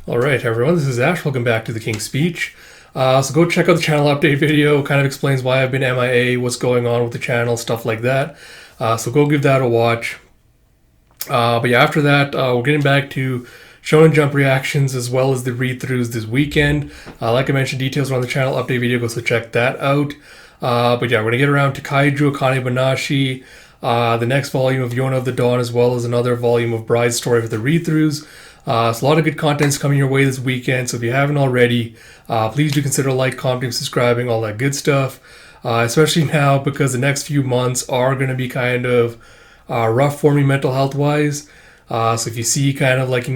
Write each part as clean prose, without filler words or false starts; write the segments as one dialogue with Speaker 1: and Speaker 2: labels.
Speaker 1: Alright everyone, this is Ash, welcome back to the King's Speech. So go check out the channel update video, kind of explains why I've been MIA, what's going on with the channel, stuff like that. So go give that a watch. But yeah, after that, we're getting back to Shonen Jump reactions as well as the read-throughs this weekend. Like I mentioned, details are on the channel update video, go so check that out. But yeah, we're going to get around to Kaiju Akane Banashi, the next volume of Yona of the Dawn, as well as another volume of Bride's Story for the read-throughs. So a lot of good content's coming your way this weekend, so if you haven't already, please do consider like, commenting, subscribing, all that good stuff. Especially now because the next few months are going to be kind of rough for me mental health-wise. So if you see kind of like,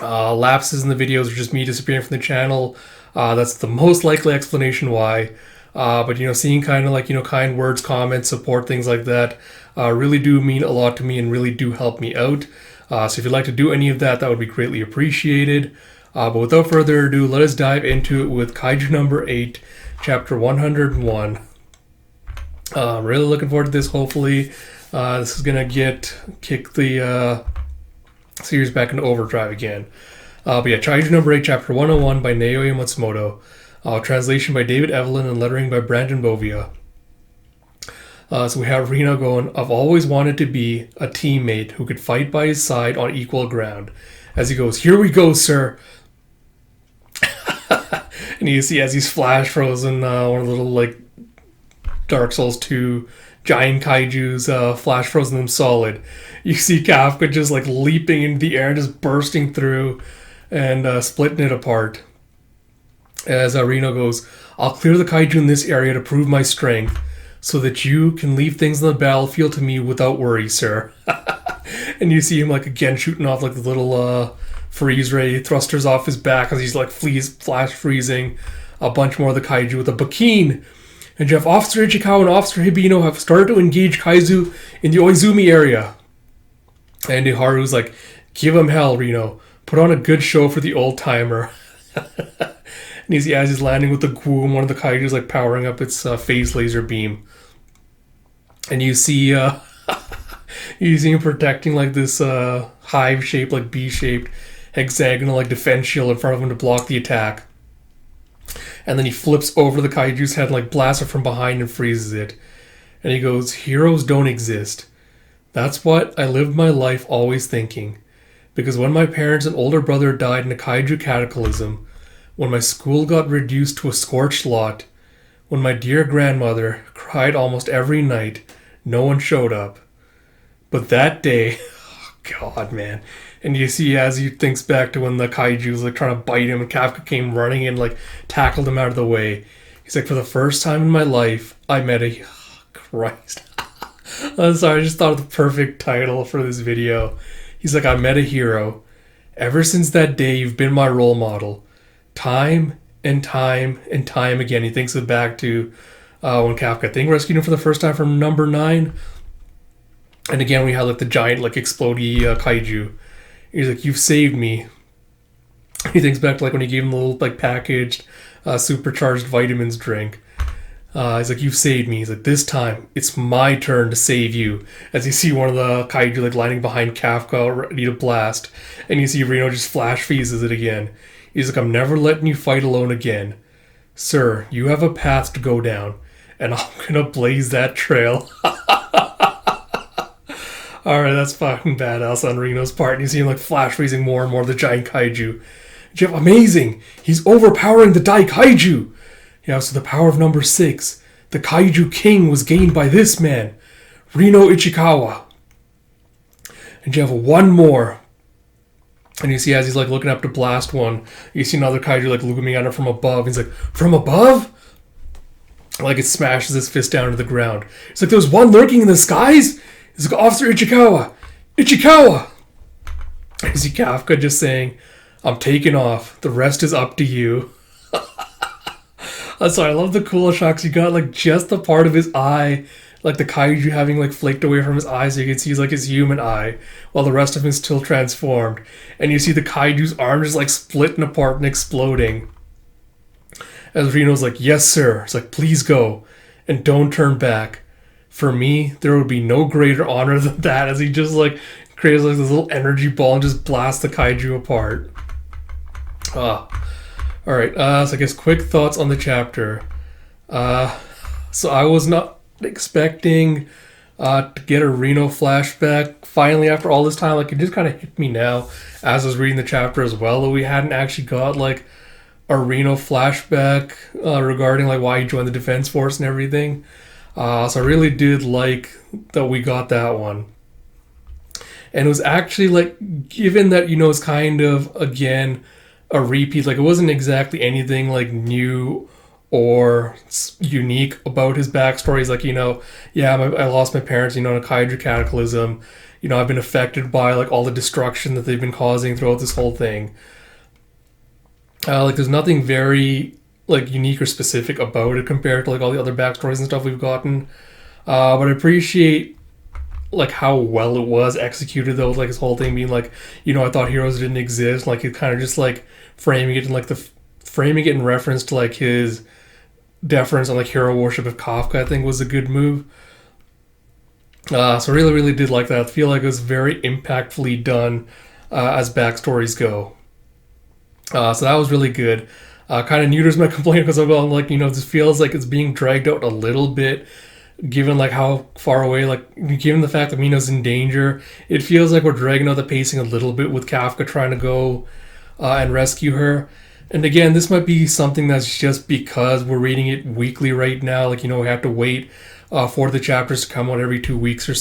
Speaker 1: lapses in the videos or just me disappearing from the channel, that's the most likely explanation why. But seeing kind of like, kind words, comments, support, things like that, really do mean a lot to me and really do help me out. So if you'd like to do any of that, that would be greatly appreciated. But without further ado, let us dive into it with Kaiju number 8, chapter 101. I'm really looking forward to this, hopefully. This is going to kick the series back into overdrive again. But yeah, Kaiju number 8, chapter 101 by Naoya Matsumoto. Translation by David Evelyn and lettering by Brandon Bovia. So we have Reno going, I've always wanted to be a teammate who could fight by his side on equal ground. As he goes, here we go, sir. And you see as he's flash frozen, one of the little Dark Souls 2 giant kaijus, flash frozen them solid. You see Kafka just leaping into the air and just bursting through and splitting it apart. As Reno goes, I'll clear the kaiju in this area to prove my strength, so that you can leave things on the battlefield to me without worry, sir. And you see him again shooting off the little freeze ray thrusters off his back as he's flash freezing a bunch more of the kaiju with a bakine. And you have Officer Ichikawa and Officer Hibino have started to engage kaiju in the Oizumi area. And Haru's like, give him hell, Reno. Put on a good show for the old timer. And as he's landing with the Gwoom, one of the kaiju's powering up its phase laser beam. And you see him protecting this hive-shaped, B-shaped, hexagonal defense shield in front of him to block the attack. And then he flips over the kaiju's head and blasts it from behind and freezes it. And he goes, heroes don't exist. That's what I lived my life always thinking. Because when my parents and older brother died in a kaiju cataclysm, when my school got reduced to a scorched lot, when my dear grandmother cried almost every night, no one showed up. But that day, oh God, man. And you see as he thinks back to when the kaiju was trying to bite him and Kafka came running and tackled him out of the way. He's for the first time in my life, I met a... Oh, Christ. I'm sorry, I just thought of the perfect title for this video. He's I met a hero. Ever since that day, you've been my role model. Time and time and time again. He thinks it back to when Kafka, I think, rescued him for the first time from number 9. And again, we had the giant, explodey kaiju. He's you've saved me. He thinks back to when he gave him the little packaged supercharged vitamins drink. He's you've saved me. He's this time it's my turn to save you. As you see one of the kaiju lining behind Kafka ready to blast, and you see Reno just flash freezes it again. He's I'm never letting you fight alone again. Sir, you have a path to go down, and I'm gonna blaze that trail. Alright, that's fucking badass on Reno's part. And you see him flash freezing more and more of the giant kaiju. Jeff, amazing! He's overpowering the Dai Kaiju! Yeah, so the power of number 6, the Kaiju King, was gained by this man, Reno Ichikawa. And you have one more. And you see as he's looking up to blast one, you see another kaiju looming at him from above. He's from above? It smashes his fist down to the ground. It's there's one lurking in the skies? He's Officer Ichikawa! Ichikawa! You see Kafka just saying, I'm taking off. The rest is up to you. I'm sorry, I love the cool shots. You got just the part of his eye, the kaiju having flaked away from his eyes, so you can see his human eye, while the rest of him is still transformed. And you see the kaiju's arm just splitting apart and exploding. As Reno's yes sir. It's please go, and don't turn back. For me, there would be no greater honor than that. As he just creates this little energy ball and just blasts the kaiju apart. Uh, all right. So I guess quick thoughts on the chapter. Uh, so I was not expecting to get a Reno flashback finally after all this time. Like it just kind of hit me now as I was reading the chapter as well that we hadn't actually got like a Reno flashback regarding like why he joined the Defense Force and everything. So I really did like that we got that one. And it was actually like, given that, it's kind of, again, a repeat, like it wasn't exactly anything like new or unique about his backstory. He's like, yeah, I lost my parents, in a Kaiju cataclysm. I've been affected by like all the destruction that they've been causing throughout this whole thing. Like there's nothing very like unique or specific about it compared to like all the other backstories and stuff we've gotten. But I appreciate like how well it was executed though, with like his whole thing being like, I thought heroes didn't exist. Like it kind of just like framing it in like framing it in reference to like his deference on like hero worship of Kafka, I think was a good move. So really, really did like that. I feel like it was very impactfully done as backstories go. So that was really good. Kind of neuters my complaint because I'm like, this feels like it's being dragged out a little bit, given like how far away, like given the fact that Mina's in danger. It feels like we're dragging out the pacing a little bit with Kafka trying to go and rescue her. And again, this might be something that's just because we're reading it weekly right now. Like we have to wait for the chapters to come out every 2 weeks or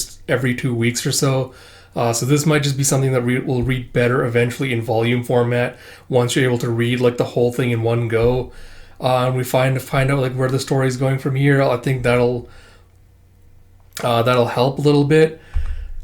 Speaker 1: so. So this might just be something that we'll read better eventually in volume format once you're able to read like the whole thing in one go. And we find out like where the story is going from here. I think that'll help a little bit.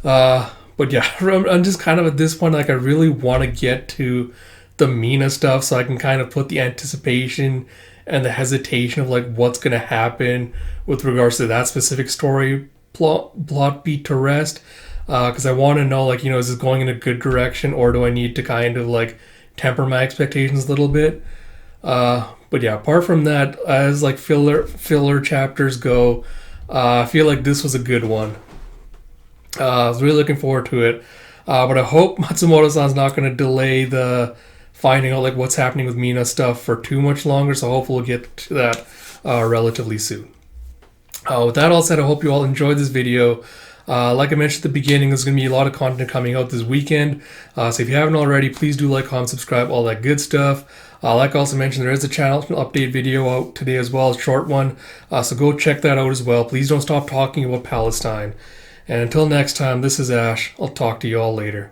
Speaker 1: But yeah, I'm just kind of at this point like I really want to get to the Mina stuff so I can kind of put the anticipation and the hesitation of like what's going to happen with regards to that specific story plot beat to rest. Because I want to know, like, is this going in a good direction, or do I need to kind of like temper my expectations a little bit? But yeah, apart from that, as like filler chapters go, I feel like this was a good one. I was really looking forward to it, but I hope Matsumoto-san's not going to delay the finding out like what's happening with Mina stuff for too much longer. So hopefully we'll get to that relatively soon. With that all said, I hope you all enjoyed this video. Like I mentioned at the beginning, there's going to be a lot of content coming out this weekend. So if you haven't already, please do like, comment, subscribe, all that good stuff. Like I also mentioned, there is a channel update video out today as well, a short one. So go check that out as well. Please don't stop talking about Palestine. And until next time, this is Ash. I'll talk to you all later.